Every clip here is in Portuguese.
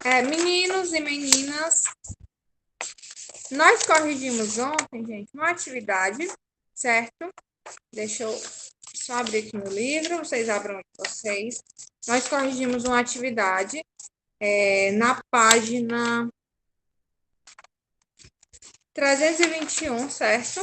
Meninos e meninas, nós corrigimos ontem, gente, uma atividade, certo? Deixa eu só abrir aqui no livro, vocês abram aqui vocês. Nós corrigimos uma atividade na página 321, certo?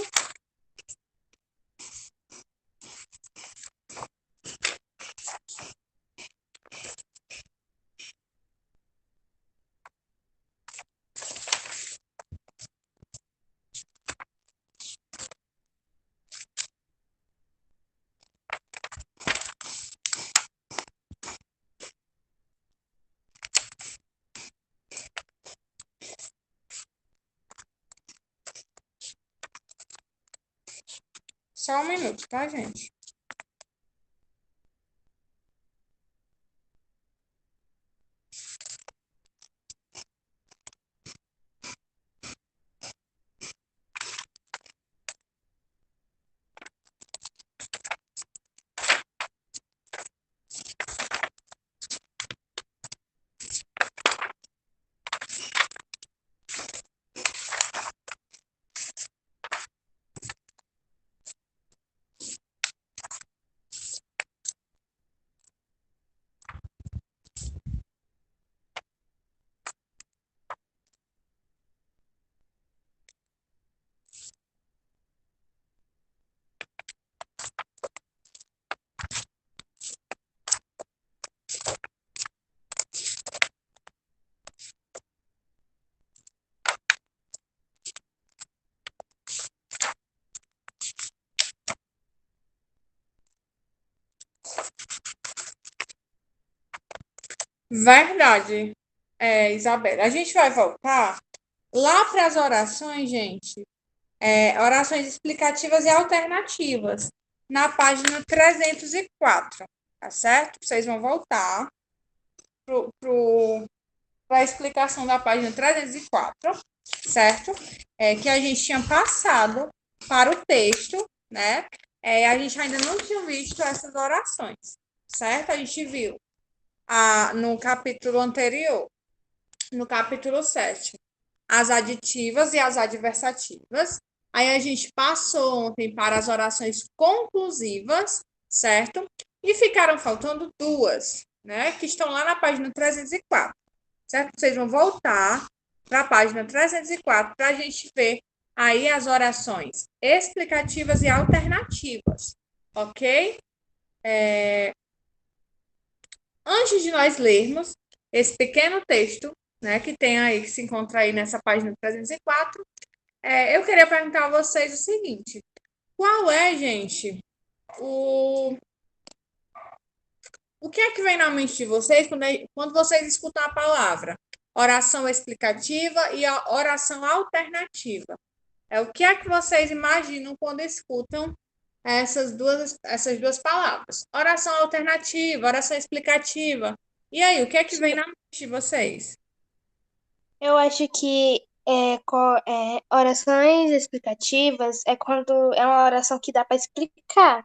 Só um minuto, tá, gente? Verdade, Isabela. A gente vai voltar lá para as orações, gente. Orações explicativas e alternativas, na página 304, tá certo? Vocês vão voltar para a explicação da página 304, certo? Que a gente tinha passado para o texto, né? A gente ainda não tinha visto essas orações, certo? A gente viu no capítulo anterior, no capítulo 7, as aditivas e as adversativas. Aí a gente passou ontem para as orações conclusivas, certo? E ficaram faltando duas, né? Que estão lá na página 304, certo? Vocês vão voltar para a página 304 para a gente ver aí as orações explicativas e alternativas, ok? Antes de nós lermos esse pequeno texto, né, que tem aí, que se encontra aí nessa página 304, eu queria perguntar a vocês o seguinte: qual é, gente, o, o que é que vem na mente de vocês quando vocês escutam a palavra oração explicativa e a oração alternativa? O que é que vocês imaginam quando escutam essas duas palavras? Oração alternativa, oração explicativa. E aí, o que é que vem na mente de vocês? Eu acho que orações explicativas é quando é uma oração que dá para explicar.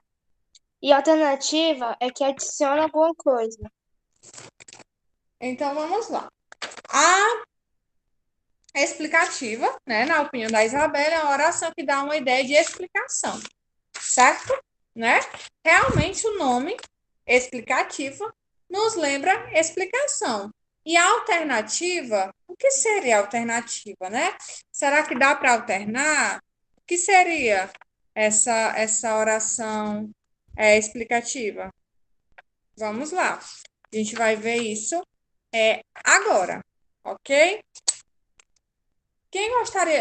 E alternativa é que adiciona alguma coisa. Então, vamos lá. A explicativa, né, na opinião da Isabela, é uma oração que dá uma ideia de explicação, certo? Né? Realmente o nome explicativa nos lembra explicação. E a alternativa, o que seria a alternativa, né? Será que dá para alternar? O que seria essa oração explicativa? Vamos lá. A gente vai ver isso agora, ok?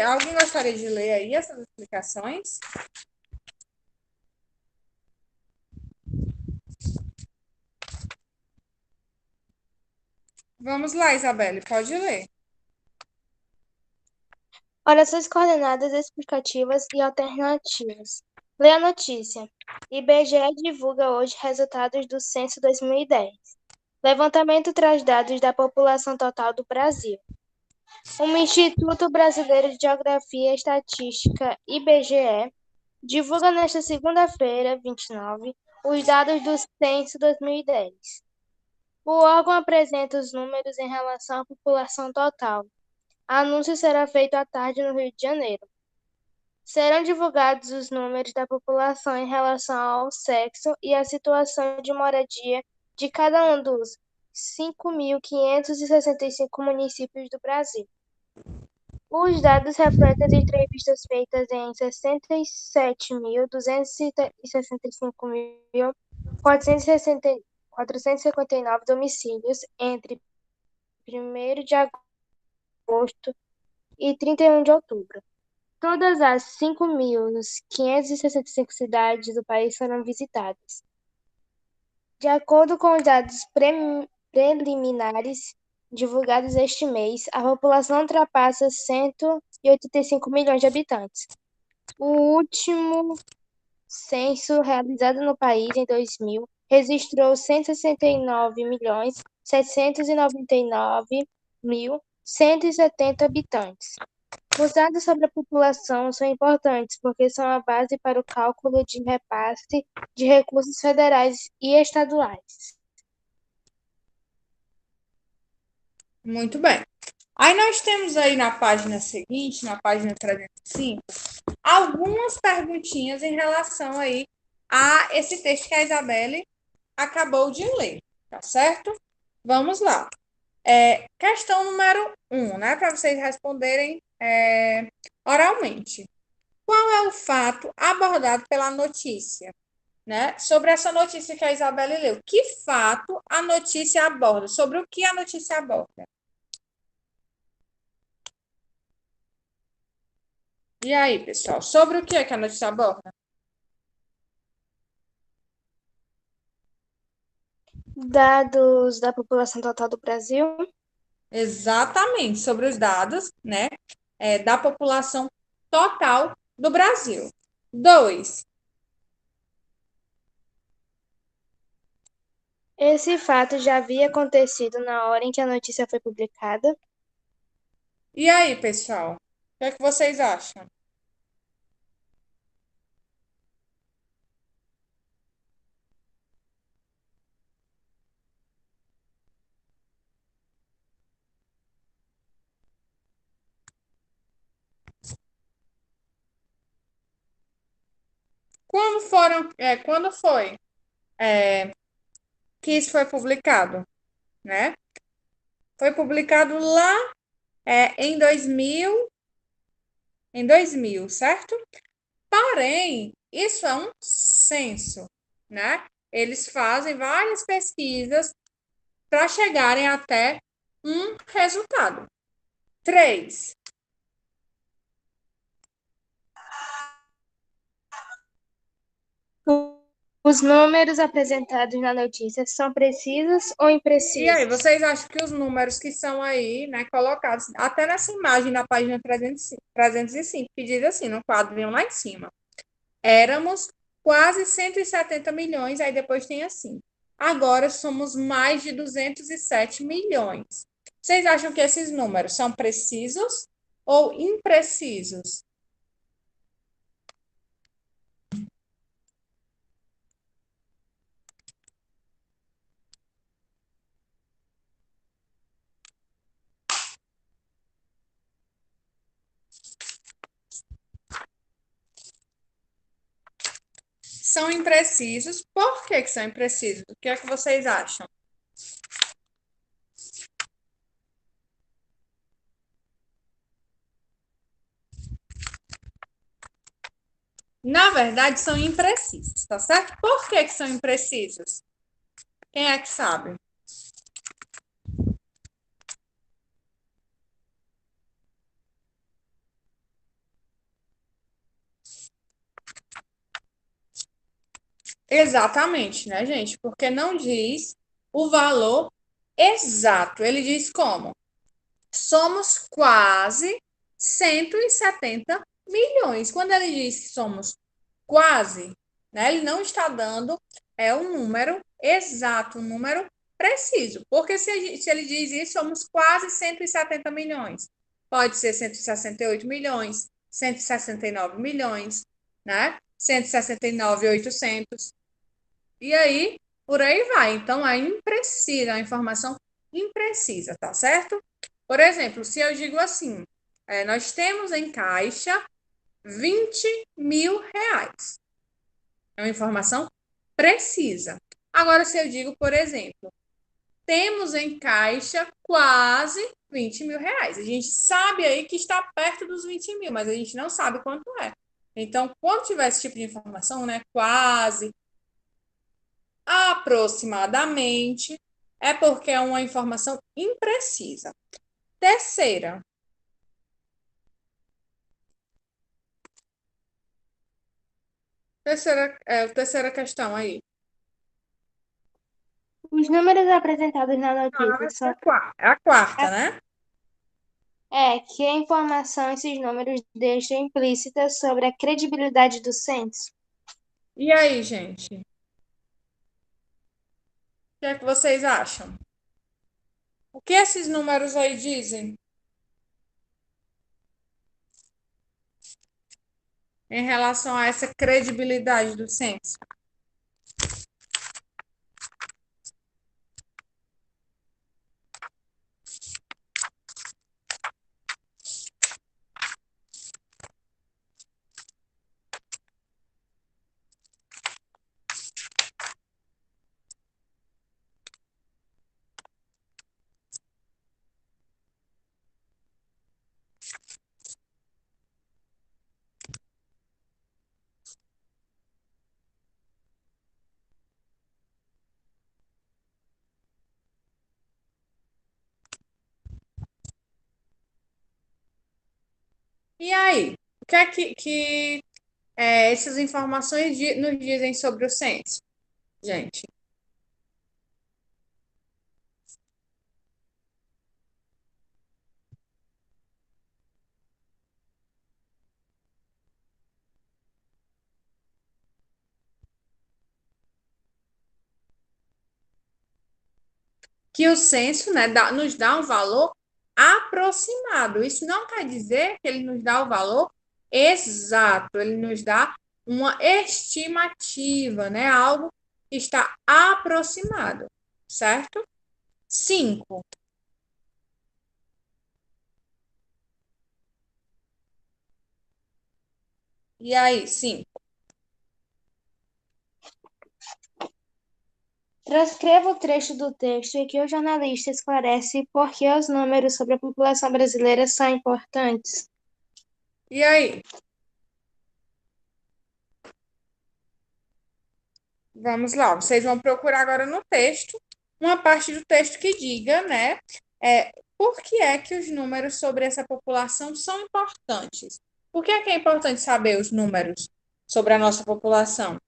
Alguém gostaria de ler aí essas explicações? Vamos lá, Isabelle, pode ler. Orações coordenadas explicativas e alternativas. Lê a notícia. IBGE divulga hoje resultados do Censo 2010. Levantamento traz dados da população total do Brasil. O Instituto Brasileiro de Geografia e Estatística, IBGE, divulga nesta segunda-feira, 29, os dados do Censo 2010. O órgão apresenta os números em relação à população total. Anúncio será feito à tarde no Rio de Janeiro. Serão divulgados os números da população em relação ao sexo e à situação de moradia de cada um dos 5.565 municípios do Brasil. Os dados refletem as entrevistas feitas em 67.265.459 domicílios entre 1º de agosto e 31 de outubro. Todas as 5.565 cidades do país foram visitadas. De acordo com os dados preliminares divulgados este mês, a população ultrapassa 185 milhões de habitantes. O último censo realizado no país em 2000 registrou 169.799.170 habitantes. Os dados sobre a população são importantes porque são a base para o cálculo de repasse de recursos federais e estaduais. Muito bem. Aí nós temos aí na página seguinte, na página 305, algumas perguntinhas em relação aí a esse texto que a Isabelle acabou de ler, tá certo? Vamos lá. Questão número 1, né? Para vocês responderem oralmente. Qual é o fato abordado pela notícia? Né? Sobre essa notícia que a Isabelle leu. Que fato a notícia aborda? Sobre o que a notícia aborda? E aí, pessoal? Sobre o que é que a notícia aborda? Dados da população total do Brasil. Exatamente, sobre os dados, né, da população total do Brasil. 2. Esse fato já havia acontecido na hora em que a notícia foi publicada. E aí, pessoal? O que é que vocês acham? Quando foi que isso foi publicado, né? Foi publicado lá em 2000, certo? Porém, isso é um censo, né? Eles fazem várias pesquisas para chegarem até um resultado. 3. Os números apresentados na notícia são precisos ou E aí, imprecisos? vocês acham que os números que são aí, né, colocados até nessa imagem na página 305, que diz assim, no quadrinho lá em cima, éramos quase 170 milhões, aí depois tem assim, agora somos mais de 207 milhões. Vocês acham que esses números são precisos ou imprecisos? São imprecisos. Por que são imprecisos? O que é que vocês acham? Na verdade, são imprecisos, tá certo? Por que são imprecisos? Quem é que sabe? Exatamente, né, gente? Porque não diz o valor exato. Ele diz como? Somos quase 170 milhões. Quando ele diz que somos quase, né, ele não está dando um número exato, um número preciso. Porque se ele diz isso, somos quase 170 milhões. Pode ser 168 milhões, 169 milhões, né? 169.800. E aí, por aí vai. Então, é imprecisa, é uma informação imprecisa, tá certo? Por exemplo, se eu digo assim, nós temos em caixa 20.000 reais. É uma informação precisa. Agora, se eu digo, por exemplo, temos em caixa quase 20.000 reais. A gente sabe aí que está perto dos 20 mil, mas a gente não sabe quanto é. Então, quando tiver esse tipo de informação, né, quase, aproximadamente, é porque é uma informação imprecisa. Terceira. Terceira questão aí. Os números apresentados na notícia são É a quarta, né? que a informação esses números deixam implícita sobre a credibilidade do censo. E aí, gente? O que é que vocês acham? O que esses números aí dizem em relação a essa credibilidade do censo? E aí? O que é que essas informações nos dizem sobre o censo, gente? Que o censo, né, nos dá um valor aproximado. Isso não quer dizer que ele nos dá o valor exato, ele nos dá uma estimativa, né? Algo que está aproximado, certo? 5. E aí, 5. Transcreva o trecho do texto em que o jornalista esclarece por que os números sobre a população brasileira são importantes. E aí? Vamos lá, vocês vão procurar agora no texto, uma parte do texto que diga, né, por que é que os números sobre essa população são importantes? Por que é importante saber os números sobre a nossa população?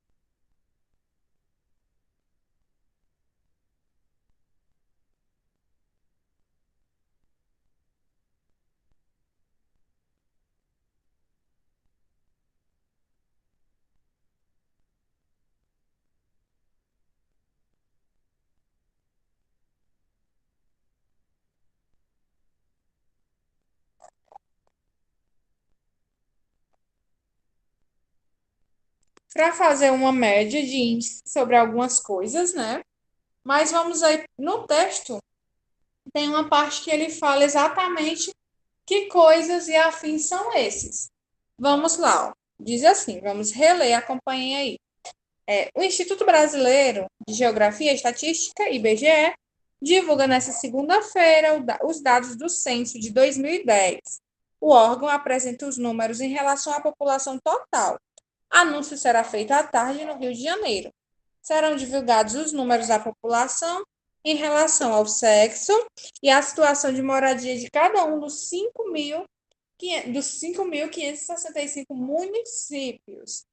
Para fazer uma média de índice sobre algumas coisas, né? Mas vamos aí, no texto, tem uma parte que ele fala exatamente que coisas e afins são esses. Vamos lá, ó. Diz assim, vamos reler, acompanhem aí. O Instituto Brasileiro de Geografia e Estatística, IBGE, divulga nesta segunda-feira os dados do censo de 2010. O órgão apresenta os números em relação à população total. Anúncio será feito à tarde no Rio de Janeiro. Serão divulgados os números da população em relação ao sexo e à situação de moradia de cada um dos 5.565 municípios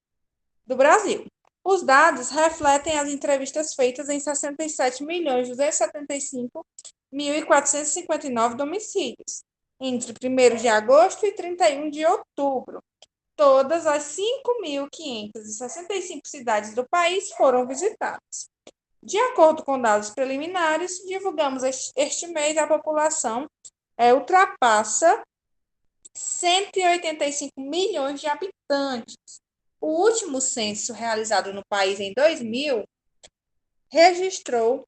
do Brasil. Os dados refletem as entrevistas feitas em 67.275.459 domicílios, entre 1º de agosto e 31 de outubro. Todas as 5.565 cidades do país foram visitadas. De acordo com dados preliminares, divulgamos este mês a população ultrapassa 185 milhões de habitantes. O último censo realizado no país em 2000 registrou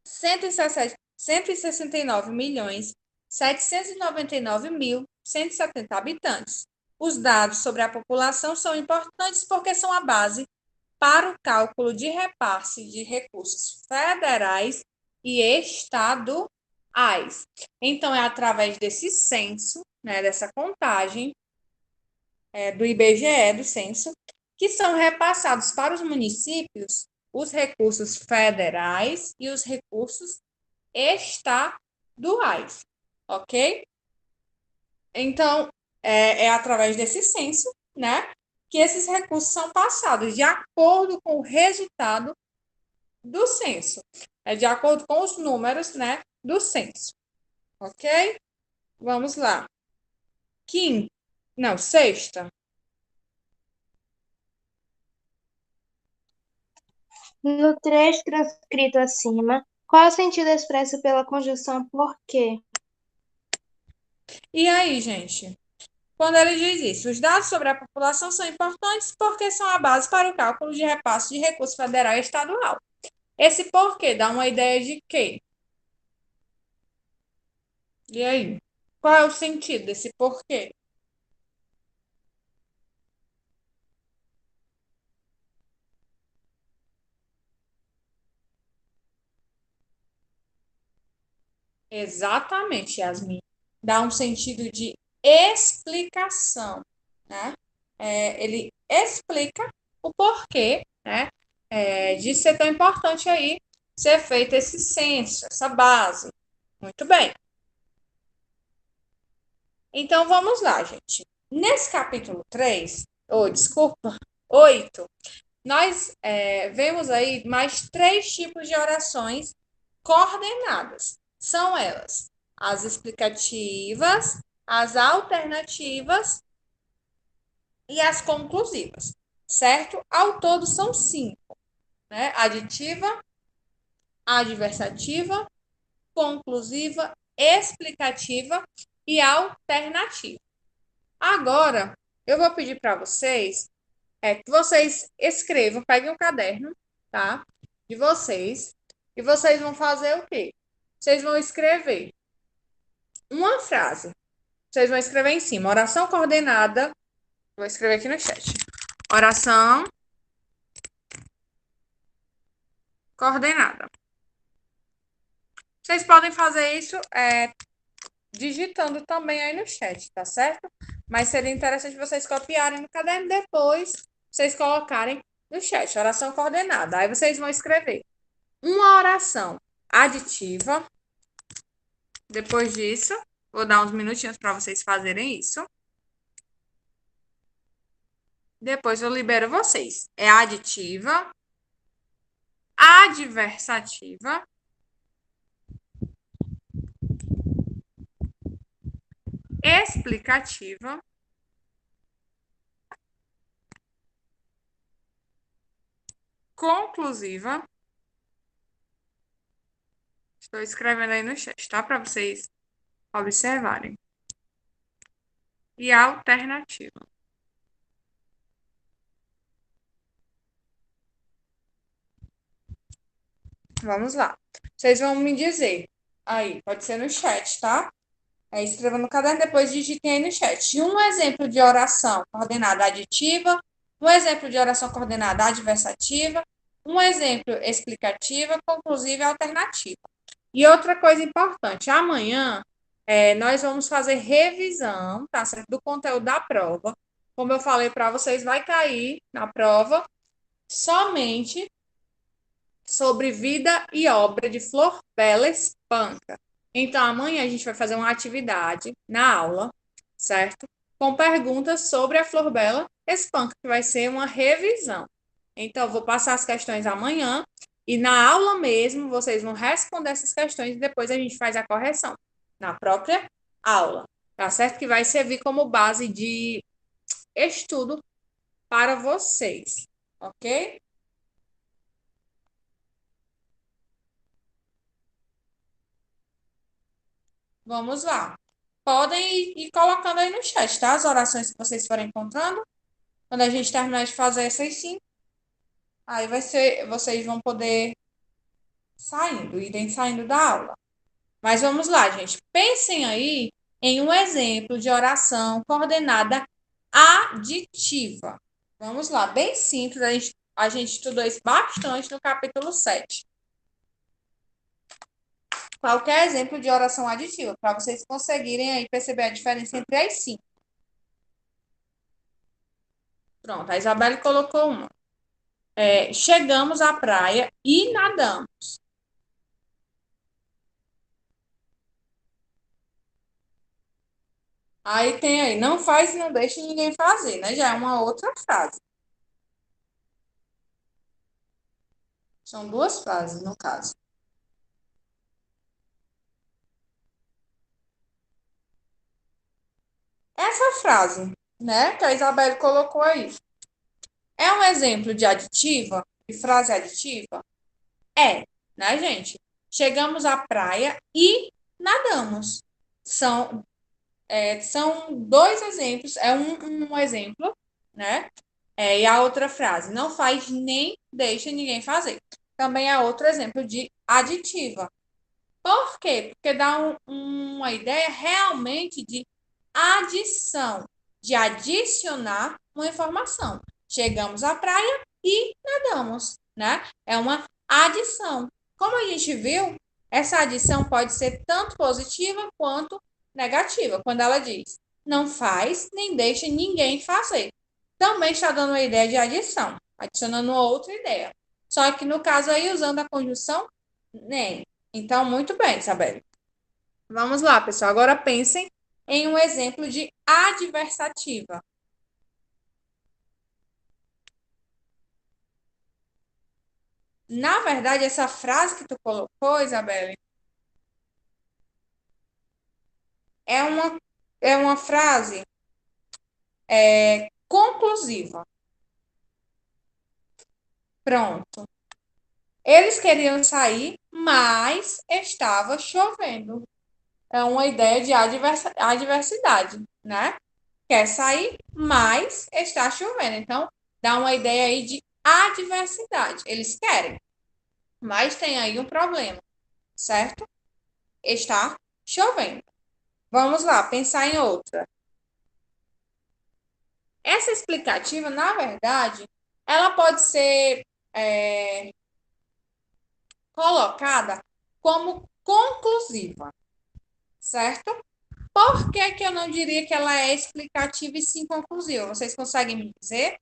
169.799.170 habitantes. Os dados sobre a população são importantes porque são a base para o cálculo de repasse de recursos federais e estaduais. Então, é através desse censo, né, dessa contagem do IBGE, do censo, que são repassados para os municípios os recursos federais e os recursos estaduais, ok? Então, é através desse censo, né, que esses recursos são passados de acordo com o resultado do censo, de acordo com os números, né, do censo, ok? Vamos lá. Sexta. No trecho transcrito acima, qual é o sentido expresso pela conjunção por quê? E aí, gente? Quando ele diz isso, os dados sobre a população são importantes porque são a base para o cálculo de repasse de recurso federal e estadual. Esse porquê dá uma ideia de quê? E aí? Qual é o sentido desse porquê? Exatamente, Yasmin. Dá um sentido de explicação, né? Ele explica o porquê, né? De ser tão importante aí ser feito esse censo, essa base. Muito bem. Então vamos lá, gente. Nesse capítulo 3, desculpa, 8, nós vemos aí mais 3 tipos de orações coordenadas. São elas as explicativas, as alternativas e as conclusivas, certo? Ao todo são 5, né? Aditiva, adversativa, conclusiva, explicativa e alternativa. Agora, eu vou pedir para vocês que vocês escrevam, peguem um caderno, tá? De vocês, e vocês vão fazer o quê? Vocês vão escrever uma frase. Vocês vão escrever em cima, oração coordenada. Vou escrever aqui no chat. Oração coordenada. Vocês podem fazer isso digitando também aí no chat, tá certo? Mas seria interessante vocês copiarem no caderno e depois vocês colocarem no chat, oração coordenada. Aí vocês vão escrever uma oração aditiva. Depois disso, vou dar uns minutinhos para vocês fazerem isso. Depois eu libero vocês. É aditiva, adversativa, explicativa, conclusiva. Estou escrevendo aí no chat, tá? Para vocês observarem. E alternativa. Vamos lá. Vocês vão me dizer. Aí, pode ser no chat, tá? Escreva no caderno, depois digitem aí no chat. Um exemplo de oração coordenada aditiva, um exemplo de oração coordenada adversativa, um exemplo explicativa, conclusiva e alternativa. E outra coisa importante, amanhã nós vamos fazer revisão, tá certo? Do conteúdo da prova. Como eu falei para vocês, vai cair na prova somente sobre vida e obra de Flor Bela Espanca. Então, amanhã a gente vai fazer uma atividade na aula, certo? Com perguntas sobre a Flor Bela Espanca, que vai ser uma revisão. Então, eu vou passar as questões amanhã e na aula mesmo vocês vão responder essas questões e depois a gente faz a correção na própria aula, tá certo? Que vai servir como base de estudo para vocês, ok? Vamos lá. Podem ir colocando aí no chat, tá? As orações que vocês forem encontrando. Quando a gente terminar de fazer essas 5, Aí vocês vão poder irem saindo da aula. Mas vamos lá, gente. Pensem aí em um exemplo de oração coordenada aditiva. Vamos lá, bem simples, a gente estudou isso bastante no capítulo 7. Qualquer exemplo de oração aditiva, para vocês conseguirem aí perceber a diferença entre as cinco. Pronto, a Isabelle colocou uma. Chegamos à praia e nadamos. Aí tem aí, não faz e não deixa ninguém fazer, né? Já é uma outra frase. São duas frases, no caso. Essa frase, né, que a Isabelle colocou aí, é um exemplo de aditiva, de frase aditiva? É, né, gente? Chegamos à praia e nadamos. São dois exemplos, é um exemplo, né? E a outra frase, não faz nem deixa ninguém fazer. Também é outro exemplo de aditiva. Por quê? Porque dá uma ideia realmente de adição, de adicionar uma informação. Chegamos à praia e nadamos, né? É uma adição. Como a gente viu, essa adição pode ser tanto positiva quanto negativa. Quando ela diz, não faz nem deixa ninguém fazer. Também está dando uma ideia de adição, adicionando outra ideia. Só que no caso aí, usando a conjunção nem. Então, muito bem, Isabelle. Vamos lá, pessoal. Agora pensem em um exemplo de adversativa. Na verdade, essa frase que tu colocou, Isabelle, é uma, é uma frase conclusiva. Pronto. Eles queriam sair, mas estava chovendo. É uma ideia de adversidade, né? Quer sair, mas está chovendo. Então, dá uma ideia aí de adversidade. Eles querem, mas tem aí um problema, certo? Está chovendo. Vamos lá, pensar em outra. Essa explicativa, na verdade, ela pode ser colocada como conclusiva, certo? Por que que eu não diria que ela é explicativa e sim conclusiva? Vocês conseguem me dizer?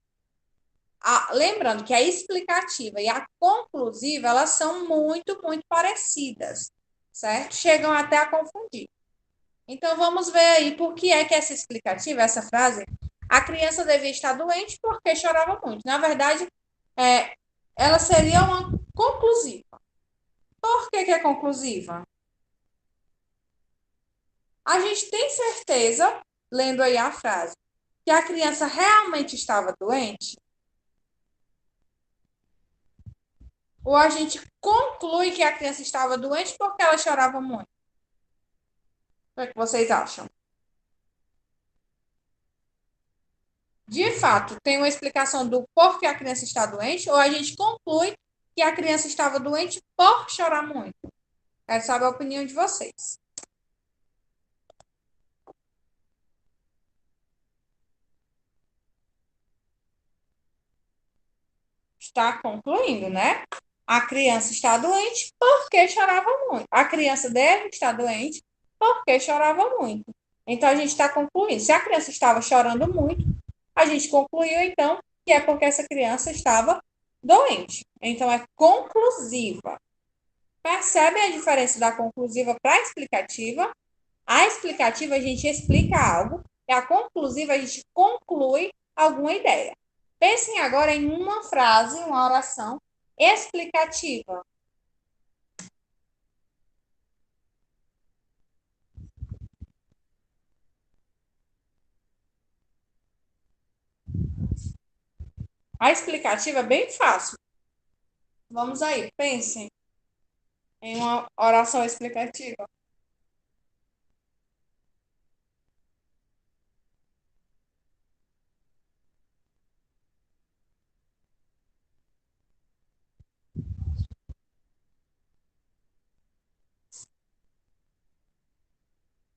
Lembrando que a explicativa e a conclusiva, elas são muito, muito parecidas, certo? Chegam até a confundir. Então, vamos ver aí por que é que essa explicativa, essa frase, a criança devia estar doente porque chorava muito. Na verdade, é, ela seria uma conclusiva. Por que que é conclusiva? A gente tem certeza, lendo aí a frase, que a criança realmente estava doente? Ou a gente conclui que a criança estava doente porque ela chorava muito? O que é que vocês acham? De fato, tem uma explicação do porquê a criança está doente, ou a gente conclui que a criança estava doente por chorar muito? Quero saber a opinião de vocês. Está concluindo, né? A criança está doente porque chorava muito. A criança deve estar doente porque chorava muito. Então, a gente está concluindo. Se a criança estava chorando muito, a gente concluiu, então, que é porque essa criança estava doente. Então, é conclusiva. Percebem a diferença da conclusiva para a explicativa? A explicativa a gente explica algo e a conclusiva a gente conclui alguma ideia. Pensem agora em uma frase, uma oração explicativa. A explicativa é bem fácil. Vamos aí, pensem em uma oração explicativa.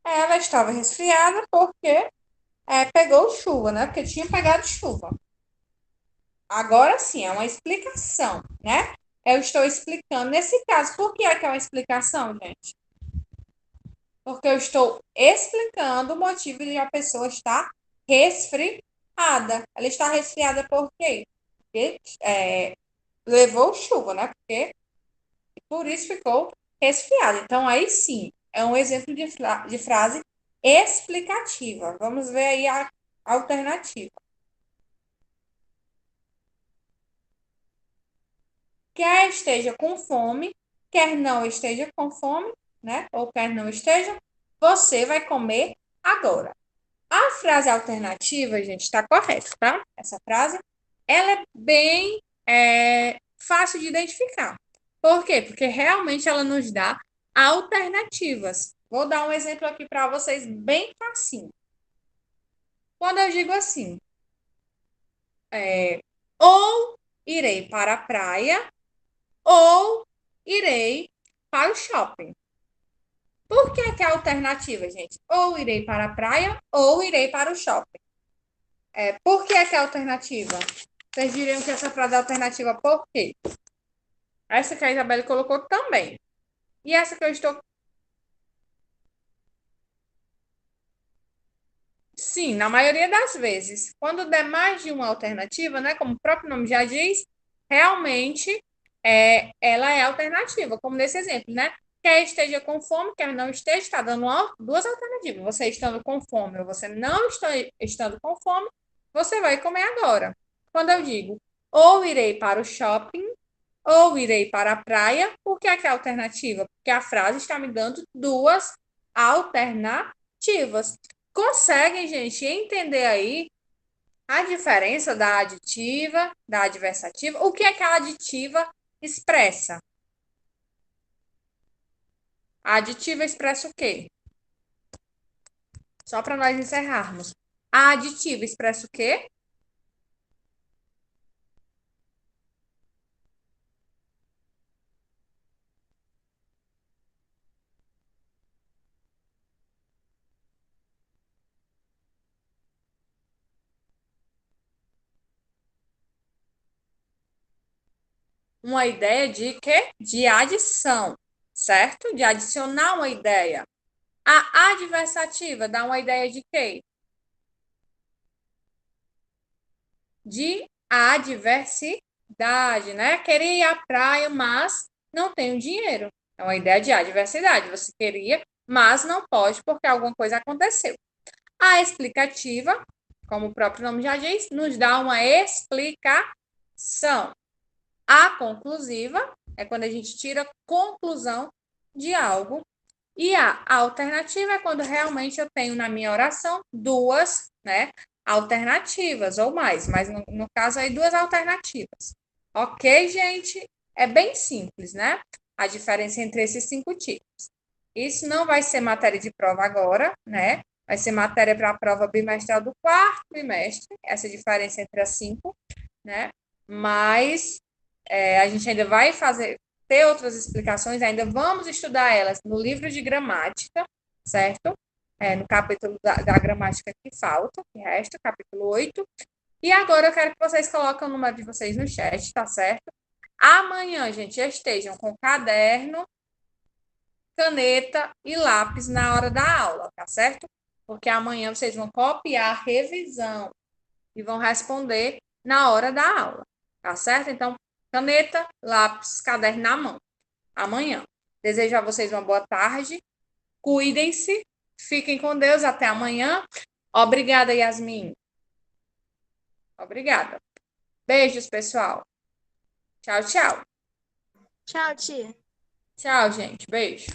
Ela estava resfriada porque pegou chuva, né? Porque tinha pegado chuva. Agora sim, é uma explicação, né? Eu estou explicando. Nesse caso, por que é uma explicação, gente? Porque eu estou explicando o motivo de a pessoa estar resfriada. Ela está resfriada por quê? Porque levou chuva, né? Porque por isso ficou resfriada. Então, aí sim, é um exemplo de frase explicativa. Vamos ver aí a alternativa. Quer esteja com fome, quer não esteja com fome, né? Ou quer não esteja, você vai comer agora. A frase alternativa, gente, está correta, tá? Essa frase, ela é bem fácil de identificar. Por quê? Porque realmente ela nos dá alternativas. Vou dar um exemplo aqui para vocês bem facinho. Quando eu digo assim, ou irei para a praia, ou irei para o shopping. Por que é a alternativa, gente? Ou irei para a praia, ou irei para o shopping. Por que é a alternativa? Vocês diriam que essa frase é alternativa por quê? Essa que a Isabelle colocou também. E essa que eu estou. Sim, na maioria das vezes. Quando der mais de uma alternativa, né? Como o próprio nome já diz, realmente ela é alternativa, como nesse exemplo, né? Quer esteja com fome, quer não esteja, está dando duas alternativas. Você estando com fome ou você não está estando com fome, você vai comer agora. Quando eu digo ou irei para o shopping, ou irei para a praia, por que é alternativa? Porque a frase está me dando duas alternativas. Conseguem, gente, entender aí a diferença da aditiva, da adversativa? O que é que a aditiva expressa? A aditiva expressa o quê? Só para nós encerrarmos. A aditiva expressa o quê? Uma ideia de quê? De adição, certo? De adicionar uma ideia. A adversativa dá uma ideia de quê? De adversidade, né? Queria ir à praia, mas não tenho dinheiro. É uma ideia de adversidade. Você queria, mas não pode porque alguma coisa aconteceu. A explicativa, como o próprio nome já diz, nos dá uma explicação. A conclusiva é quando a gente tira conclusão de algo. E a alternativa é quando realmente eu tenho na minha oração duas, né, alternativas ou mais, mas no caso aí duas alternativas. Ok, gente? É bem simples, né? A diferença entre esses cinco tipos. Isso não vai ser matéria de prova agora, né? Vai ser matéria para a prova bimestral do quarto bimestre, essa diferença entre as cinco, né? Mas a gente ainda vai ter outras explicações, ainda vamos estudar elas no livro de gramática, certo? No capítulo da gramática que falta, que resta, capítulo 8. E agora eu quero que vocês coloquem o número de vocês no chat, tá certo? Amanhã, gente, estejam com caderno, caneta e lápis na hora da aula, tá certo? Porque amanhã vocês vão copiar a revisão e vão responder na hora da aula, tá certo? Então, caneta, lápis, caderno na mão. Amanhã. Desejo a vocês uma boa tarde. Cuidem-se. Fiquem com Deus. Até amanhã. Obrigada, Yasmin. Obrigada. Beijos, pessoal. Tchau, tchau. Tchau, tia. Tchau, gente. Beijo.